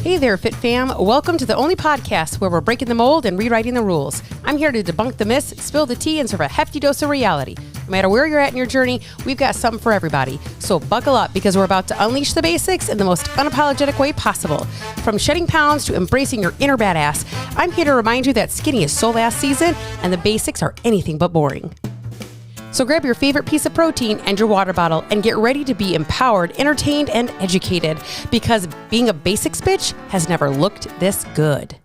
Hey there, Fit Fam. Welcome to the only podcast where we're breaking the mold and rewriting the rules. I'm here to debunk the myths, spill the tea, and serve a hefty dose of reality. No matter where you're at in your journey, we've got something for everybody. So buckle up because we're about to unleash the basics in the most unapologetic way possible. From shedding pounds to embracing your inner badass, I'm here to remind you that skinny is so last season and the basics are anything but boring. So grab your favorite piece of protein and your water bottle and get ready to be empowered, entertained, and educated because being a basics bitch has never looked this good.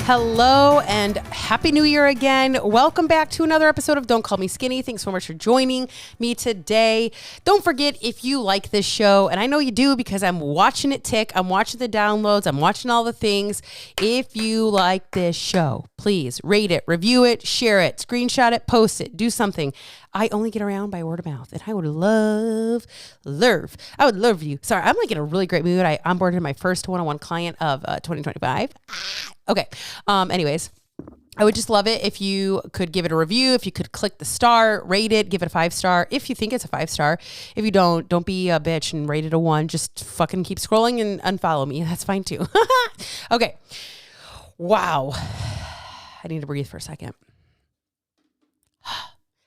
Hello and Happy New Year again. Welcome back to another episode of Don't Call Me Skinny. Thanks so much for joining me today. Don't forget, if you like this show, and I know you do because I'm watching it tick, I'm watching the downloads, I'm watching all the things. If you like this show, please rate it, review it, share it, screenshot it, post it, do something. I only get around by word of mouth, and I would love you. Sorry, I'm like in a really great mood. I onboarded my first one-on-one client of 2025. Okay. Anyways, I would just love it if you could give it a review, if you could click the star, rate it, give it a 5-star. If you think it's a 5-star, if you don't be a bitch and rate it a 1. Just fucking keep scrolling and unfollow me. That's fine too. Okay. Wow. I need to breathe for a second.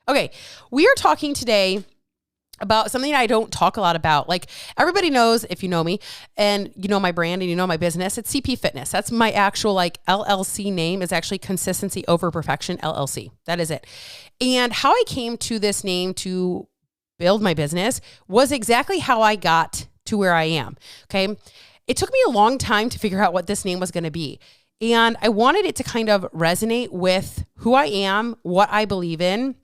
Okay, we are talking today about something I don't talk a lot about. Like, everybody knows, if you know me and you know my brand and you know my business, it's CP Fitness. That's my actual LLC name, is actually Consistency Over Perfection LLC. That is it. And how I came to this name to build my business was exactly how I got to where I am. Okay. It took me a long time to figure out what this name was going to be. And I wanted it to kind of resonate with who I am, what I believe in,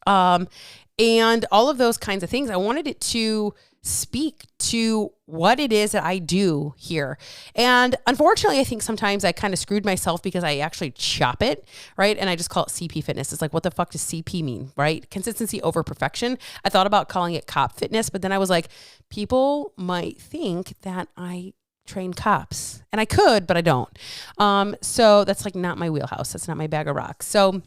and all of those kinds of things. I wanted it to speak to what it is that I do here. And unfortunately, I think sometimes I kind of screwed myself because I actually chop it, right? And I just call it CP Fitness. It's like, what the fuck does CP mean, right? Consistency over perfection. I thought about calling it Cop Fitness, but then I was like, people might think that I train cops, and I could, but I don't. So that's like not my wheelhouse. That's not my bag of rocks. So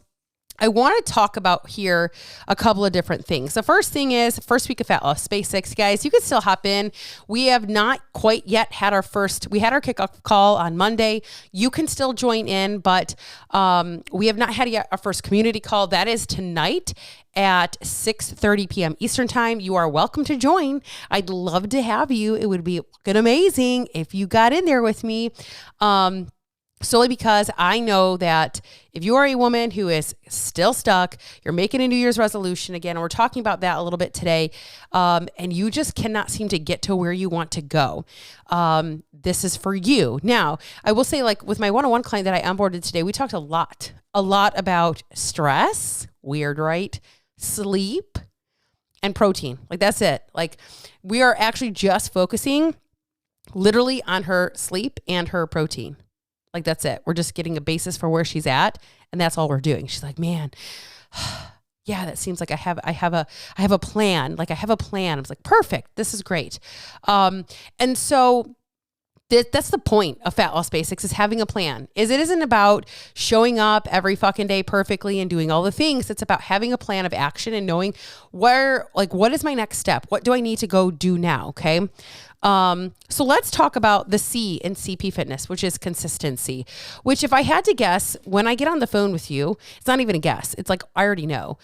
I want to talk about here a couple of different things. The first thing is first week of Fat Loss Basics. Guys, you can still hop in. We have not quite yet had we had our kickoff call on Monday. You can still join in, but we have not had yet our first community call. That is tonight at 6:30 p.m. Eastern time. You are welcome to join. I'd love to have you. It would be fucking amazing if you got in there with me. Solely because I know that if you are a woman who is still stuck, you're making a New Year's resolution again, and we're talking about that a little bit today, and you just cannot seem to get to where you want to go. This is for you. Now, I will say, like with my one-on-one client that I onboarded today, we talked a lot about stress, weird, right? Sleep and protein. Like, that's it. Like, we are actually just focusing literally on her sleep and her protein. Like, that's it. We're just getting a basis for where she's at, and that's all we're doing. She's like, man, yeah, that seems like I have a plan. Like, I have a plan. I was like, perfect. This is great. And so that's the point of Fat Loss Basics, is having a plan. It isn't about showing up every fucking day perfectly and doing all the things. It's about having a plan of action and knowing what is my next step? What do I need to go do now? Okay. So let's talk about the C in CP Fitness, which is consistency, which if I had to guess, when I get on the phone with you, it's not even a guess. It's like, I already know.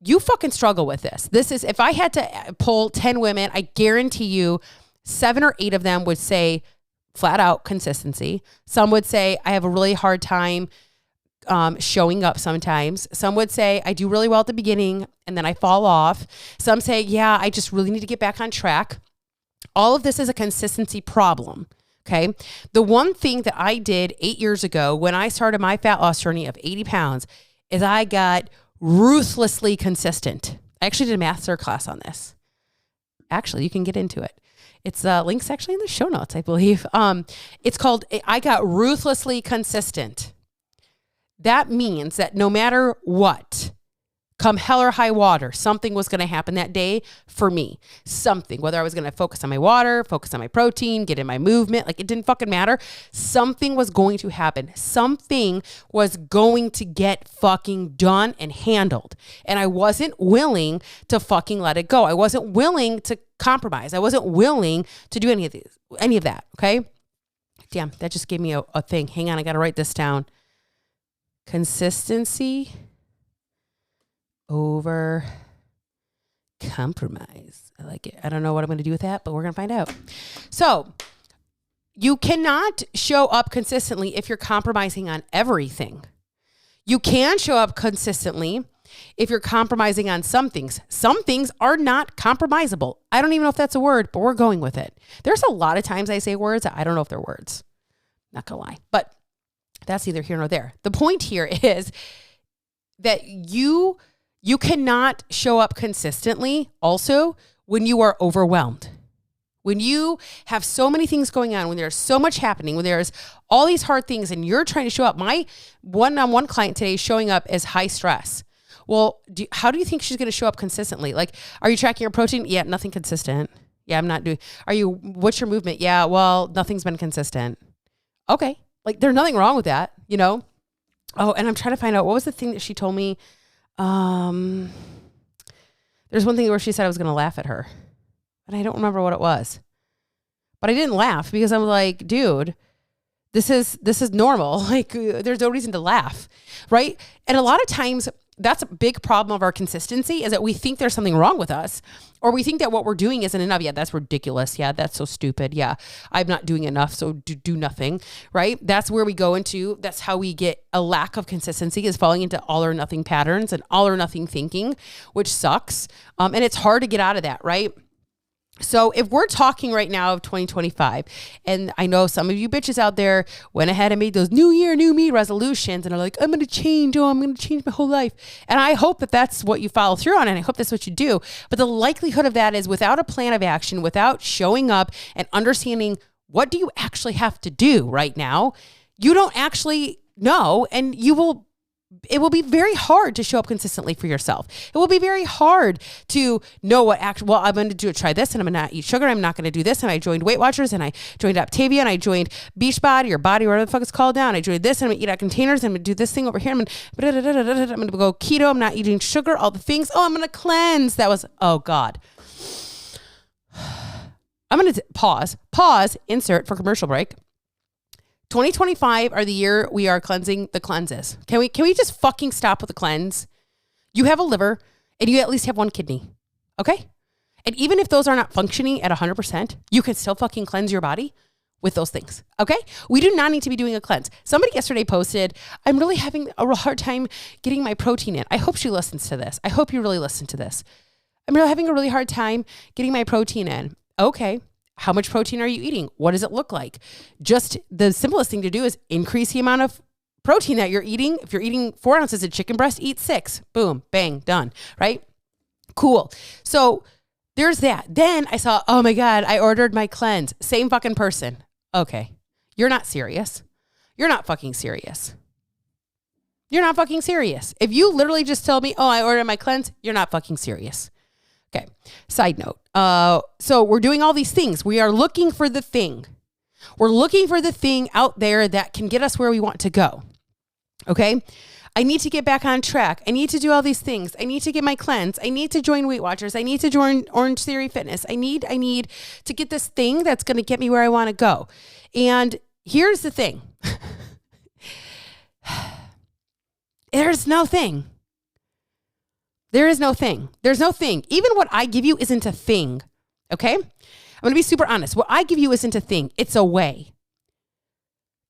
You fucking struggle with this. This is, if I had to poll 10 women, I guarantee you 7 or 8 of them would say flat out consistency. Some would say, I have a really hard time showing up sometimes. Some would say, I do really well at the beginning and then I fall off. Some say, yeah, I just really need to get back on track. All of this is a consistency problem. Okay. The one thing that I did 8 years ago when I started my fat loss journey of 80 pounds is I got ruthlessly consistent. I actually did a master class on this. Actually, you can get into it. It's links actually in the show notes, I believe. It's called, I got ruthlessly consistent. That means that no matter what, Come hell or high water, something was going to happen that day for me. Something, whether I was going to focus on my water, focus on my protein, get in my movement, like it didn't fucking matter. Something was going to happen. Something was going to get fucking done and handled. And I wasn't willing to fucking let it go. I wasn't willing to compromise. I wasn't willing to do any of that. Okay. Damn, that just gave me a thing. Hang on, I got to write this down. Consistency over compromise. I like it. I don't know what I'm going to do with that, but we're going to find out. So you cannot show up consistently if you're compromising on everything. You can show up consistently if you're compromising on some things. Some things are not compromisable. I don't even know if that's a word, but we're going with it. There's a lot of times I say words. I don't know if they're words. Not going to lie, but that's neither here nor there. The point here is that you cannot show up consistently also when you are overwhelmed. When you have so many things going on, when there's so much happening, when there's all these hard things and you're trying to show up. My one-on-one client today is showing up as high stress. Well, how do you think she's going to show up consistently? Like, are you tracking your protein? Yeah, nothing consistent. Yeah, I'm not doing. What's your movement? Yeah, well, nothing's been consistent. Okay. Like, there's nothing wrong with that, you know? Oh, and I'm trying to find out, what was the thing that she told me? There's one thing where she said I was going to laugh at her, and I don't remember what it was, but I didn't laugh because I'm like, dude, this is normal. Like, there's no reason to laugh. Right. And a lot of times that's a big problem of our consistency, is that we think there's something wrong with us, or we think that what we're doing isn't enough. Yeah, that's ridiculous. Yeah, that's so stupid. Yeah, I'm not doing enough, so do nothing, right? That's where we go into, that's how we get a lack of consistency, is falling into all or nothing patterns and all or nothing thinking, which sucks. And it's hard to get out of that, right? So if we're talking right now of 2025, and I know some of you bitches out there went ahead and made those new year, new me resolutions and are like, I'm going to change. Oh, I'm going to change my whole life. And I hope that that's what you follow through on. And I hope that's what you do. But the likelihood of that is, without a plan of action, without showing up and understanding what do you actually have to do right now, you don't actually know, and it will be very hard to show up consistently for yourself. It will be very hard to know what well, I'm going to try this, and I'm going to not eat sugar. I'm not going to do this. And I joined Weight Watchers, and I joined Optavia, and I joined Beachbody or Body, whatever the fuck it's called now. And I joined this, and I'm going to eat out containers, and I'm going to do this thing over here. I'm going to go keto. I'm not eating sugar, all the things. Oh, I'm going to cleanse. Oh God. I'm going to pause, insert for commercial break. 2025 are the year we are cleansing the cleanses. Can we just fucking stop with the cleanse? You have a liver and you at least have one kidney. Okay? And even if those are not functioning at 100%, you can still fucking cleanse your body with those things. Okay? We do not need to be doing a cleanse. Somebody yesterday posted, I'm really having a real hard time getting my protein in. I hope she listens to this. I hope you really listen to this. I'm really having a really hard time getting my protein in. Okay. How much protein are you eating? What does it look like? Just the simplest thing to do is increase the amount of protein that you're eating. If you're eating 4 ounces of chicken breast, eat 6. Boom, bang, done. Right? Cool. So there's that. Then I saw, oh my God, I ordered my cleanse. Same fucking person. Okay. You're not serious. You're not fucking serious. You're not fucking serious. If you literally just tell me, oh, I ordered my cleanse, you're not fucking serious. Okay. Side note. So we're doing all these things. We are looking for the thing. We're looking for the thing out there that can get us where we want to go. Okay. I need to get back on track. I need to do all these things. I need to get my cleanse. I need to join Weight Watchers. I need to join Orange Theory Fitness. I need to get this thing that's going to get me where I want to go. And here's the thing. There's no thing. There is no thing. There's no thing. Even what I give you isn't a thing. Okay? I'm going to be super honest. What I give you isn't a thing. It's a way.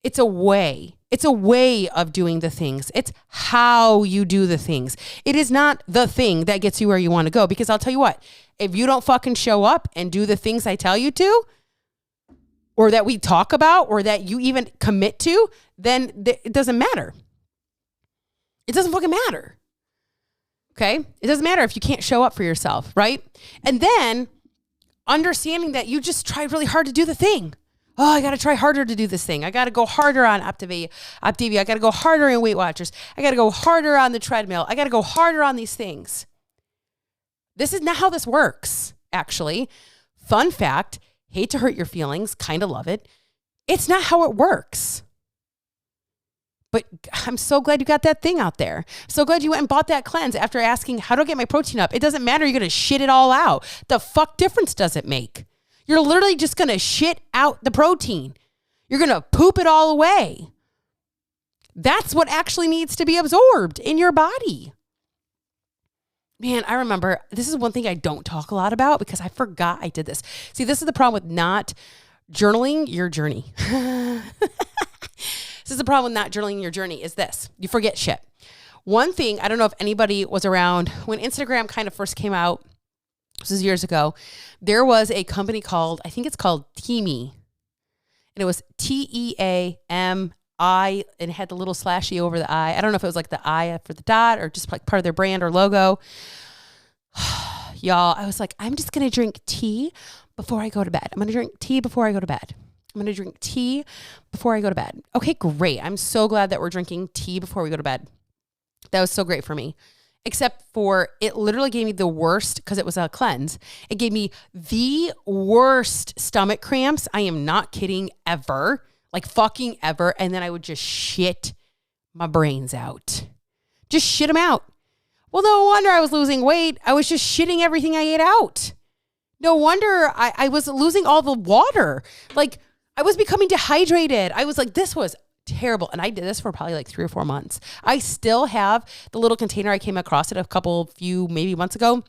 It's a way. It's a way of doing the things. It's how you do the things. It is not the thing that gets you where you want to go. Because I'll tell you what, if you don't fucking show up and do the things I tell you to, or that we talk about, or that you even commit to, then it doesn't matter. It doesn't fucking matter. Okay. It doesn't matter if you can't show up for yourself. Right. And then understanding that you just tried really hard to do the thing. Oh, I got to try harder to do this thing. I got to go harder on Optavia. I got to go harder in Weight Watchers. I got to go harder on the treadmill. I got to go harder on these things. This is not how this works, actually. Fun fact, hate to hurt your feelings, kind of love it. It's not how it works. But I'm so glad you got that thing out there. So glad you went and bought that cleanse after asking, how do I get my protein up? It doesn't matter. You're going to shit it all out. The fuck difference does it make? You're literally just going to shit out the protein. You're going to poop it all away. That's what actually needs to be absorbed in your body. Man, I remember, this is one thing I don't talk a lot about because I forgot I did this. See, this is the problem with not journaling your journey. This is the problem with not journaling your journey is this. You forget shit. One thing, I don't know if anybody was around when Instagram kind of first came out, this is years ago, there was a company called, I think it's called Teami. And it was Teami, and it had the little slashy over the I. I don't know if it was like the I for the dot or just like part of their brand or logo. Y'all, I was like, I'm just going to drink tea before I go to bed. I'm going to drink tea before I go to bed. I'm going to drink tea before I go to bed. Okay, great. I'm so glad that we're drinking tea before we go to bed. That was so great for me. Except for it literally gave me the worst, because it was a cleanse. It gave me the worst stomach cramps. I am not kidding, ever. Like fucking ever. And then I would just shit my brains out. Just shit them out. Well, no wonder I was losing weight. I was just shitting everything I ate out. No wonder I was losing all the water. Like, I was becoming dehydrated. I was like, this was terrible. And I did this for probably like 3 or 4 months. I still have the little container. I came across it maybe months ago. And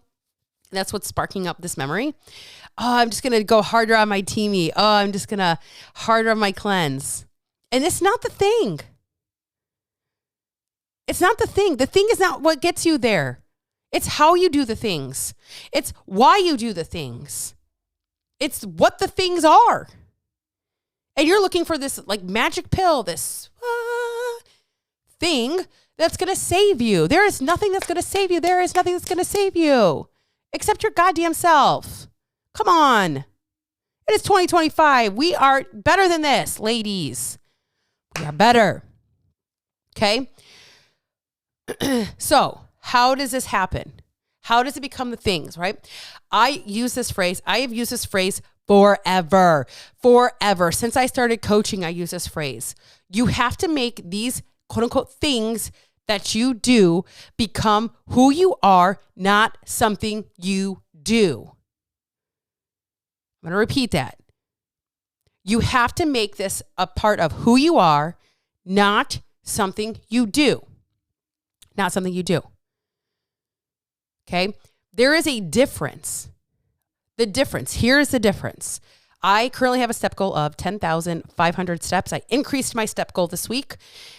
that's what's sparking up this memory. Oh, I'm just going to go harder on my Teami. Oh, I'm just going to harder on my cleanse. And it's not the thing. It's not the thing. The thing is not what gets you there. It's how you do the things. It's why you do the things. It's what the things are. And you're looking for this like magic pill, this thing that's going to save you. There is nothing that's going to save you. There is nothing that's going to save you except your goddamn self. Come on. It is 2025. We are better than this, ladies. We are better. Okay. So how does this happen? How does it become the things, right? I have used this phrase forever. Since I started coaching, I use this phrase. You have to make these quote unquote things that you do become who you are, not something you do. I'm going to repeat that. You have to make this a part of who you are, not something you do. Not something you do. Okay? There is a difference. Here is the difference. I currently have a step goal of 10,500 steps. I increased my step goal this week.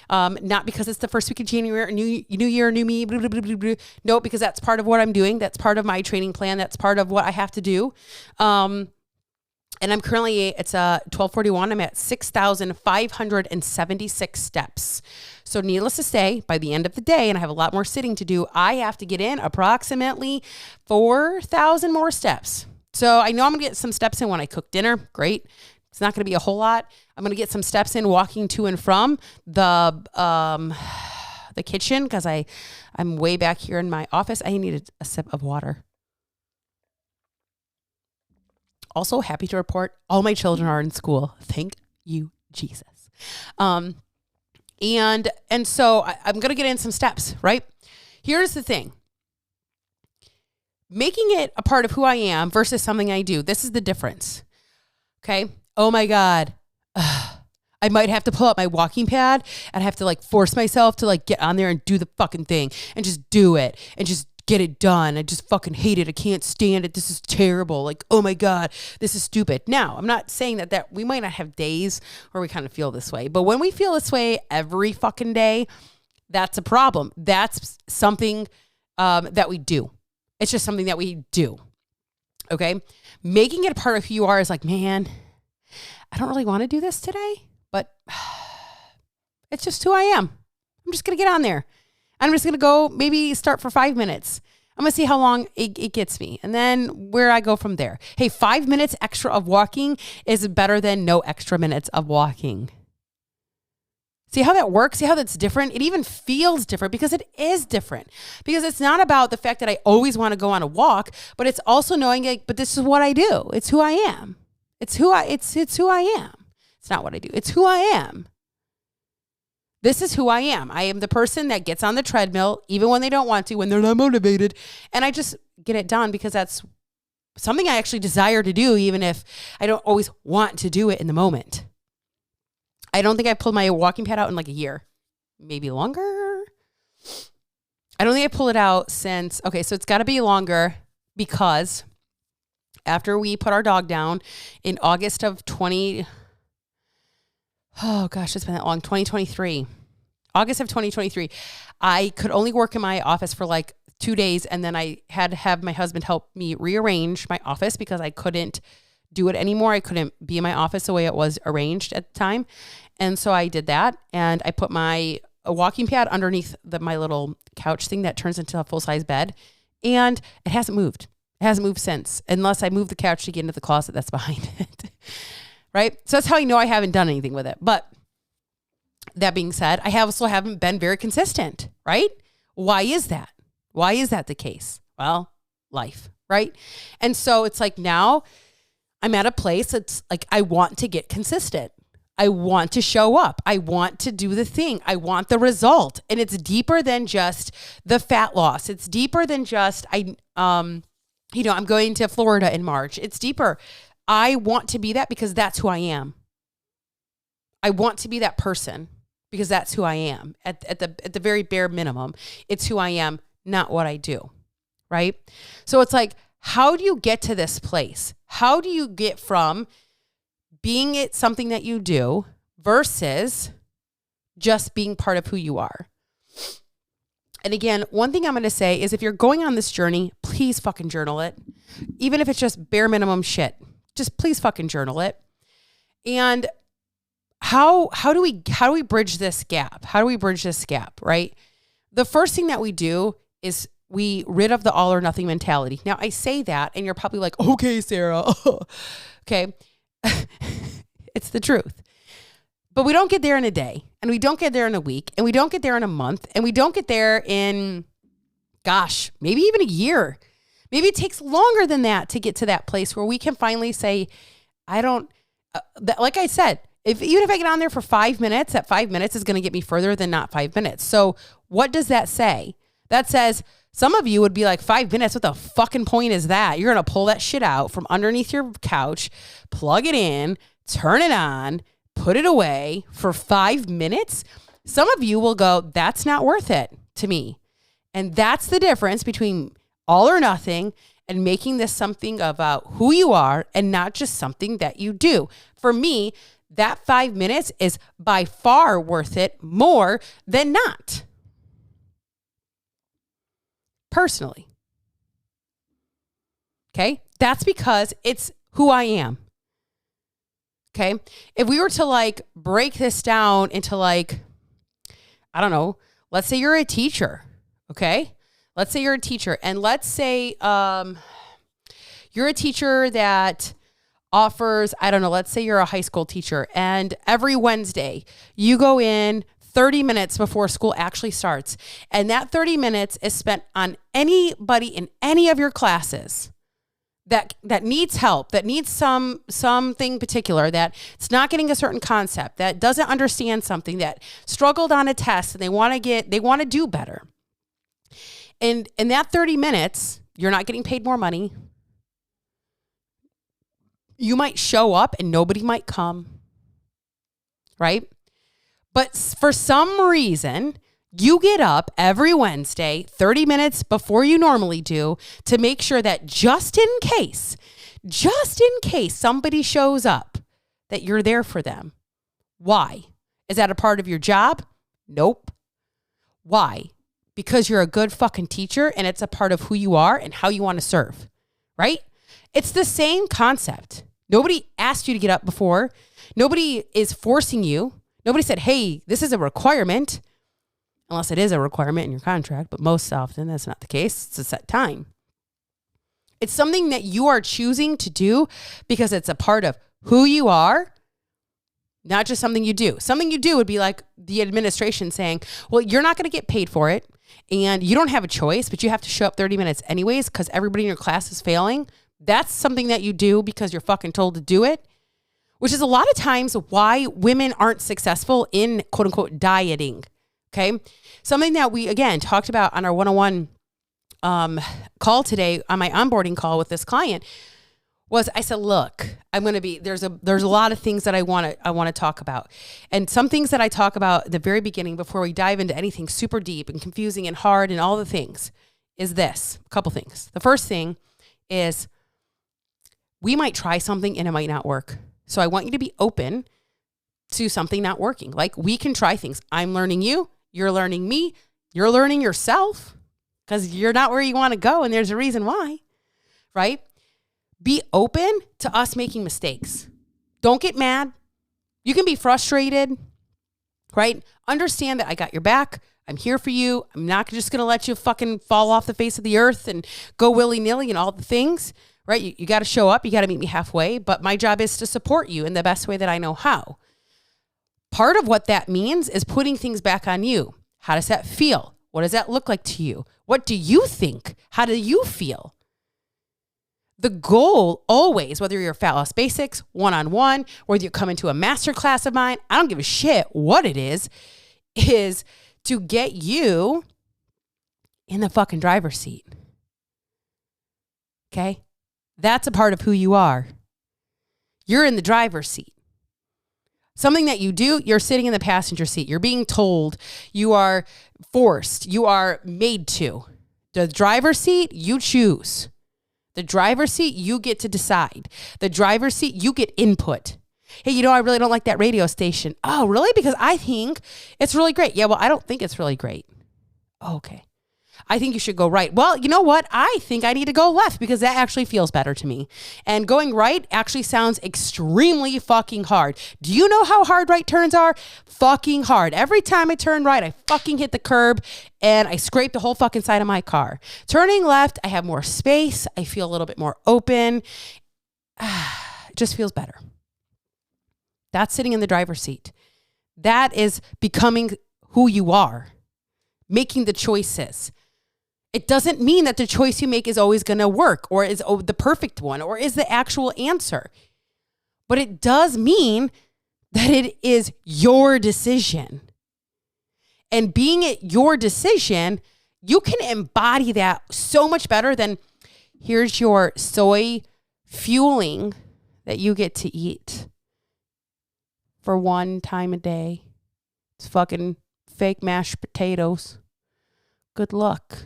Not because it's the first week of January, new year, new me, blah, blah, blah, blah, blah. No, because that's part of what I'm doing. That's part of my training plan. That's part of what I have to do. And I'm currently, it's 12:41. I'm at 6,576 steps. So needless to say, by the end of the day, and I have a lot more sitting to do, I have to get in approximately 4,000 more steps. So I know I'm going to get some steps in when I cook dinner. Great. It's not going to be a whole lot. I'm going to get some steps in walking to and from the kitchen because I'm way back here in my office. I needed a sip of water. Also happy to report all my children are in school. Thank you, Jesus. And so I'm going to get in some steps, right? Here's the thing. Making it a part of who I am versus something I do. This is the difference. Okay. Oh my God. I might have to pull out my walking pad and have to like force myself to like get on there and do the fucking thing and just do it and just get it done. I just fucking hate it. I can't stand it. This is terrible. Like, oh my God, this is stupid. Now, I'm not saying that we might not have days where we kind of feel this way, but when we feel this way every fucking day, that's a problem. That's something that we do. It's just something that we do. Okay. Making it a part of who you are is like, man, I don't really want to do this today, but it's just who I am. I'm just going to get on there. I'm just going to go maybe start for 5 minutes. I'm going to see how long it gets me and then where I go from there. Hey, 5 minutes extra of walking is better than no extra minutes of walking. See how that works? See how that's different? It even feels different because it is different. Because it's not about the fact that I always want to go on a walk, but it's also knowing like, but this is what I do. It's who I am. It's who I am. It's not what I do. It's who I am. This is who I am. I am the person that gets on the treadmill even when they don't want to, when they're not motivated, and I just get it done because that's something I actually desire to do, even if I don't always want to do it in the moment. I don't think I pulled my walking pad out in like a year, maybe longer. I don't think I pulled it out since, okay, so it's got to be longer because after we put our dog down in August of 2023, August of 2023, I could only work in my office for like 2 days. And then I had to have my husband help me rearrange my office because I couldn't do it anymore. I couldn't be in my office the way it was arranged at the time. And so I did that. And I put a walking pad underneath my little couch thing that turns into a full-size bed. And it hasn't moved. It hasn't moved since, unless I move the couch to get into the closet that's behind it. Right? So that's how I know I haven't done anything with it. But that being said, I also haven't been very consistent, right? Why is that? Why is that the case? Well, life, right? And so it's like now I'm at a place that's like, I want to get consistent. I want to show up. I want to do the thing. I want the result. And it's deeper than just the fat loss. It's deeper than just, I'm going to Florida in March. It's deeper. I want to be that because that's who I am. I want to be that person because that's who I am at the very bare minimum. It's who I am, not what I do. Right? So it's like, how do you get to this place? How do you get from being it something that you do versus just being part of who you are? And again, one thing I'm going to say is if you're going on this journey, please fucking journal it. Even if it's just bare minimum shit, just please fucking journal it. And how do we bridge this gap? How do we bridge this gap, right? The first thing that we do is we rid of the all or nothing mentality. Now I say that and you're probably like, okay, Sarah. Okay. It's the truth. But we don't get there in a day, and we don't get there in a week, and we don't get there in a month, and we don't get there in, maybe even a year. Maybe it takes longer than that to get to that place where we can finally say, like I said, even if I get on there for 5 minutes, that 5 minutes is going to get me further than not 5 minutes. So what does that say? That says, some of you would be like, 5 minutes, what the fucking point is that? You're going to pull that shit out from underneath your couch, plug it in, turn it on, put it away for 5 minutes. Some of you will go, that's not worth it to me. And that's the difference between all or nothing and making this something about who you are and not just something that you do. For me, that 5 minutes is by far worth it more than not. Personally. Okay? That's because it's who I am. Okay? If we were to like break this down into like, I don't know, let's say you're a teacher. Okay? Let's say you're a teacher, and let's say you're a teacher that offers, I don't know, let's say you're a high school teacher, and every Wednesday you go in 30 minutes before school actually starts. And that 30 minutes is spent on anybody in any of your classes that needs help, that needs something particular, that it's not getting a certain concept, that doesn't understand something, that struggled on a test and they want to do better. And in that 30 minutes, you're not getting paid more money. You might show up and nobody might come, right? But for some reason, you get up every Wednesday, 30 minutes before you normally do, to make sure that just in case somebody shows up, that you're there for them. Why? Is that a part of your job? Nope. Why? Because you're a good fucking teacher and it's a part of who you are and how you want to serve, right? It's the same concept. Nobody asked you to get up before. Nobody is forcing you. Nobody said, hey, this is a requirement. unless it is a requirement in your contract, but most often that's not the case. It's a set time. It's something that you are choosing to do because it's a part of who you are, not just something you do. Something you do would be like the administration saying, well, you're not going to get paid for it and you don't have a choice, but you have to show up 30 minutes anyways because everybody in your class is failing. That's something that you do because you're fucking told to do it, which is a lot of times why women aren't successful in quote unquote dieting. Okay. Something that we, again, talked about on our 101 call today on my onboarding call with this client was I said, look, I'm going to be, there's a lot of things that I want to talk about. And some things that I talk about at the very beginning before we dive into anything super deep and confusing and hard and all the things is this, a couple things. The first thing is we might try something and it might not work. So I want you to be open to something not working. Like we can try things. I'm learning you. You're learning me. You're learning yourself because you're not where you want to go. And there's a reason why, right? Be open to us making mistakes. Don't get mad. You can be frustrated, right? Understand that I got your back. I'm here for you. I'm not just going to let you fucking fall off the face of the earth and go willy-nilly and all the things, right? You got to show up. You got to meet me halfway. But my job is to support you in the best way that I know how. Part of what that means is putting things back on you. How does that feel? What does that look like to you? What do you think? How do you feel? The goal always, whether you're Fat Loss Basics, one-on-one, whether you come into a masterclass of mine, I don't give a shit what it is to get you in the fucking driver's seat. Okay? That's a part of who you are. You're in the driver's seat. Something that you do, you're sitting in the passenger seat. You're being told, you are forced, you are made to. The driver's seat, you choose. The driver's seat, you get to decide. The driver's seat, you get input. Hey, I really don't like that radio station. Oh, really? Because I think it's really great. Yeah, well, I don't think it's really great. Okay. I think you should go right. Well, you know what? I think I need to go left because that actually feels better to me. And going right actually sounds extremely fucking hard. Do you know how hard right turns are? Fucking hard. Every time I turn right, I fucking hit the curb and I scrape the whole fucking side of my car. Turning left, I have more space. I feel a little bit more open. It just feels better. That's sitting in the driver's seat. That is becoming who you are, making the choices. It doesn't mean that the choice you make is always going to work or is the perfect one or is the actual answer. But it does mean that it is your decision. And being it your decision, you can embody that so much better than here's your soy fueling that you get to eat for one time a day. It's fucking fake mashed potatoes. Good luck.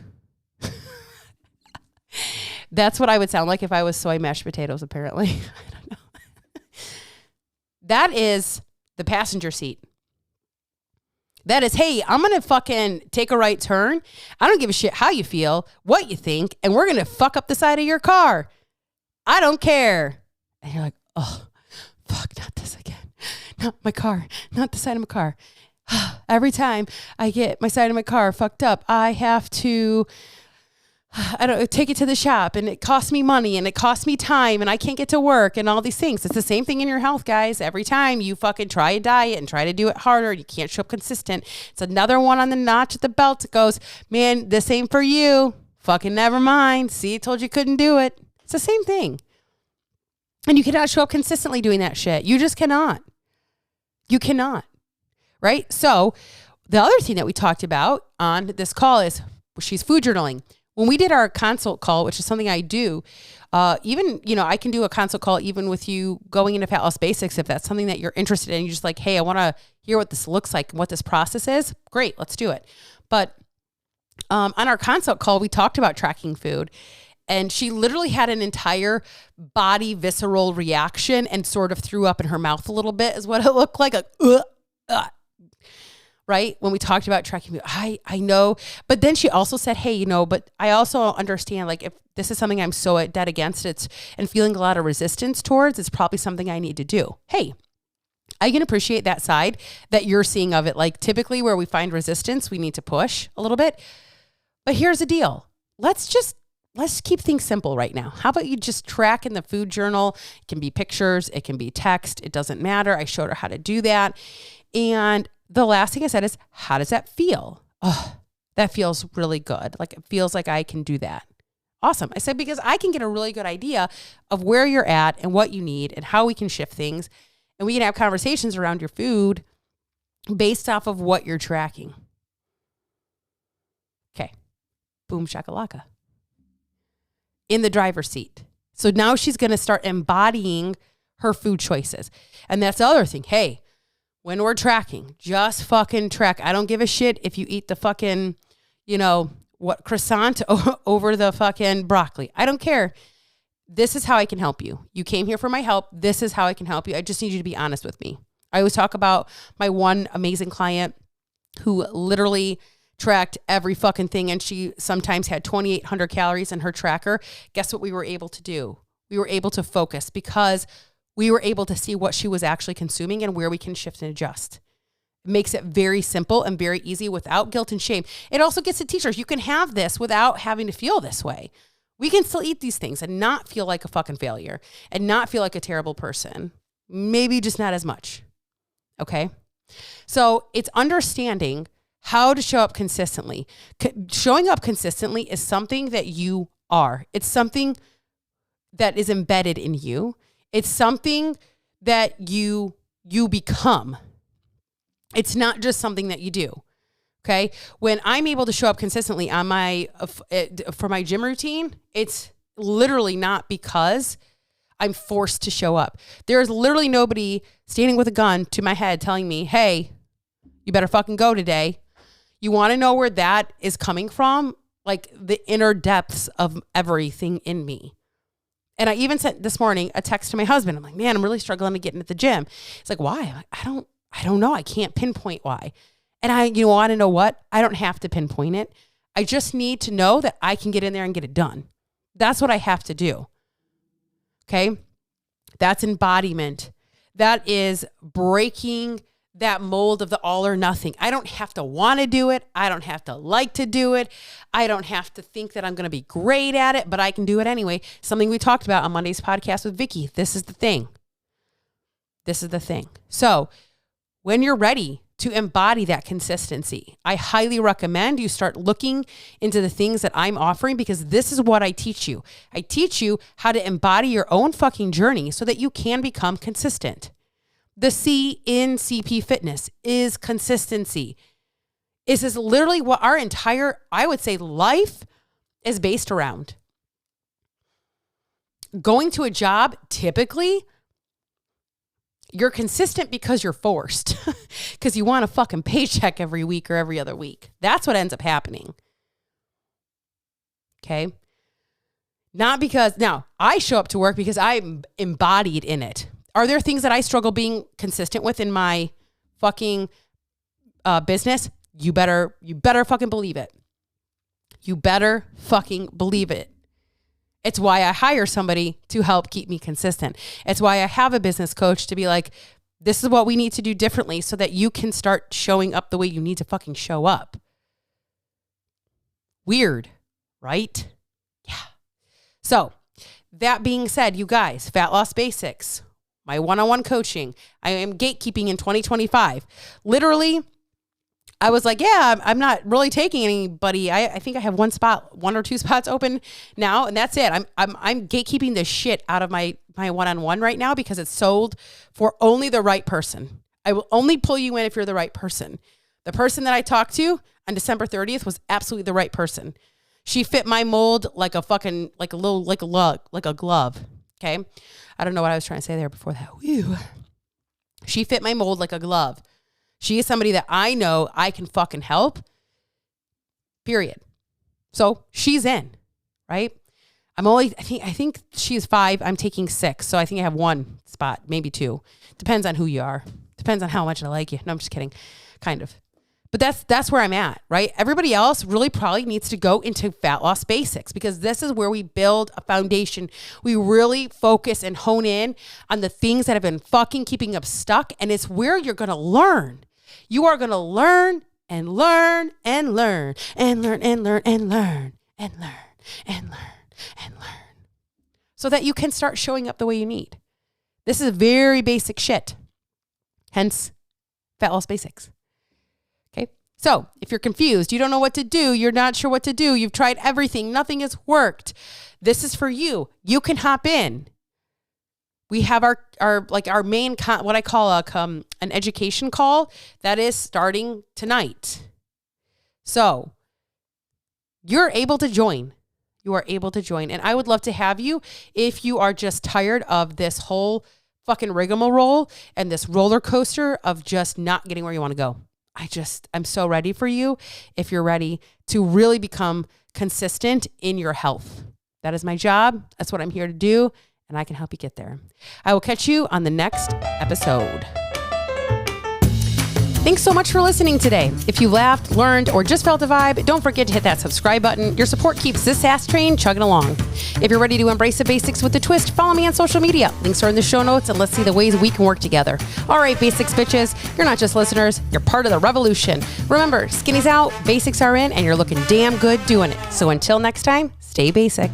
That's what I would sound like if I was soy mashed potatoes, apparently. I don't know. That is the passenger seat. That is, hey, I'm going to fucking take a right turn. I don't give a shit how you feel, what you think, and we're going to fuck up the side of your car. I don't care. And you're like, oh, fuck, not this again. Not my car. Not the side of my car. Every time I get my side of my car fucked up, I have to take it to the shop and it costs me money and it costs me time and I can't get to work and all these things. It's the same thing in your health, guys. Every time you fucking try a diet and try to do it harder and you can't show up consistent, it's another one on the notch at the belt that goes, man, this ain't for you. Fucking never mind. See, I told you couldn't do it. It's the same thing. And you cannot show up consistently doing that shit. You just cannot. You cannot. Right? So the other thing that we talked about on this call is she's food journaling. When we did our consult call, which is something I do, even, I can do a consult call even with you going into Fat Loss Basics. If that's something that you're interested in, you're just like, hey, I want to hear what this looks like and what this process is. Great, let's do it. But on our consult call, we talked about tracking food. And she literally had an entire body visceral reaction and sort of threw up in her mouth a little bit is what it looked like. Right? When we talked about tracking, I know. But then she also said, hey, but I also understand, like, if this is something I'm so dead against and feeling a lot of resistance towards, it's probably something I need to do. Hey, I can appreciate that side that you're seeing of it. Like typically where we find resistance, we need to push a little bit. But here's the deal. Let's keep things simple right now. How about you just track in the food journal? It can be pictures. It can be text. It doesn't matter. I showed her how to do that. And the last thing I said is, how does that feel? Oh, that feels really good. Like it feels like I can do that. Awesome. I said, because I can get a really good idea of where you're at and what you need and how we can shift things. And we can have conversations around your food based off of what you're tracking. Okay. Boom shakalaka. In the driver's seat. So now she's going to start embodying her food choices. And that's the other thing. Hey, when we're tracking, just fucking track. I don't give a shit if you eat the fucking, croissant over the fucking broccoli. I don't care. This is how I can help you. You came here for my help. This is how I can help you. I just need you to be honest with me. I always talk about my one amazing client who literally tracked every fucking thing. And she sometimes had 2,800 calories in her tracker. Guess what we were able to do? We were able to focus because we were able to see what she was actually consuming and where we can shift and adjust. It makes it very simple and very easy without guilt and shame. It also gets to teachers. You can have this without having to feel this way. We can still eat these things and not feel like a fucking failure and not feel like a terrible person. Maybe just not as much. Okay. So it's understanding how to show up consistently. Showing up consistently is something that you are. It's something that is embedded in you. It's something that you become. It's not just something that you do. Okay. When I'm able to show up consistently on for my gym routine, it's literally not because I'm forced to show up. There's literally nobody standing with a gun to my head telling me, hey, you better fucking go today. You want to know where that is coming from? Like the inner depths of everything in me. And I even sent this morning a text to my husband. I'm like, man, I'm really struggling to get into the gym. It's like, why? I'm like, I don't know. I can't pinpoint why. And you want to know what? I don't have to pinpoint it. I just need to know that I can get in there and get it done. That's what I have to do. Okay. That's embodiment. That is breaking that mold of the all or nothing. I don't have to want to do it. I don't have to like to do it. I don't have to think that I'm going to be great at it, but I can do it anyway. Something we talked about on Monday's podcast with Vicki. This is the thing. So when you're ready to embody that consistency, I highly recommend you start looking into the things that I'm offering, because this is what I teach you. I teach you how to embody your own fucking journey so that you can become consistent. The C in CP Fitness is consistency. This is literally what our entire, I would say, life is based around. Going to a job, typically, you're consistent because you're forced, because you want a fucking paycheck every week or every other week. That's what ends up happening. Okay. Not because, now I show up to work because I'm embodied in it. Are there things that I struggle being consistent with in my fucking business? You better fucking believe it. You better fucking believe it. It's why I hire somebody to help keep me consistent. It's why I have a business coach to be like, this is what we need to do differently so that you can start showing up the way you need to fucking show up. Weird, right? Yeah. So that being said, you guys, Fat Loss Basics, my one-on-one coaching, I am gatekeeping in 2025. Literally, I was like, yeah, I'm not really taking anybody. I think I have one or two spots open now, and that's it. I'm gatekeeping the shit out of my one-on-one right now because it's sold for only the right person. I will only pull you in if you're the right person. The person that I talked to on December 30th was absolutely the right person. She fit my mold like a glove. Okay. I don't know what I was trying to say there before that. Whew. She fit my mold like a glove. She is somebody that I know I can fucking help. Period. So she's in, right? I think she's 5. I'm taking 6. So I think I have 1 spot, maybe 2. Depends on who you are. Depends on how much I like you. No, I'm just kidding. Kind of. But that's where I'm at, right? Everybody else really probably needs to go into fat loss basics, because this is where we build a foundation. We really focus and hone in on the things that have been fucking keeping us stuck. And it's where you're going to learn. You are going to learn and learn and learn and learn and learn and learn and learn and learn and learn, so that you can start showing up the way you need. This is very basic shit. Hence, fat loss basics. So if you're confused, you don't know what to do, you're not sure what to do, you've tried everything, nothing has worked, this is for you. You can hop in. We have our main, what I call an education call that is starting tonight. So you're able to join. You are able to join. And I would love to have you if you are just tired of this whole fucking rigmarole and this roller coaster of just not getting where you want to go. I'm so ready for you if you're ready to really become consistent in your health. That is my job. That's what I'm here to do. And I can help you get there. I will catch you on the next episode. Thanks so much for listening today. If you laughed, learned, or just felt the vibe, don't forget to hit that subscribe button. Your support keeps this ass train chugging along. If you're ready to embrace the basics with a twist, follow me on social media. Links are in the show notes, and let's see the ways we can work together. All right, basics bitches, you're not just listeners, you're part of the revolution. Remember, skinny's out, basics are in, and you're looking damn good doing it. So until next time, stay basic.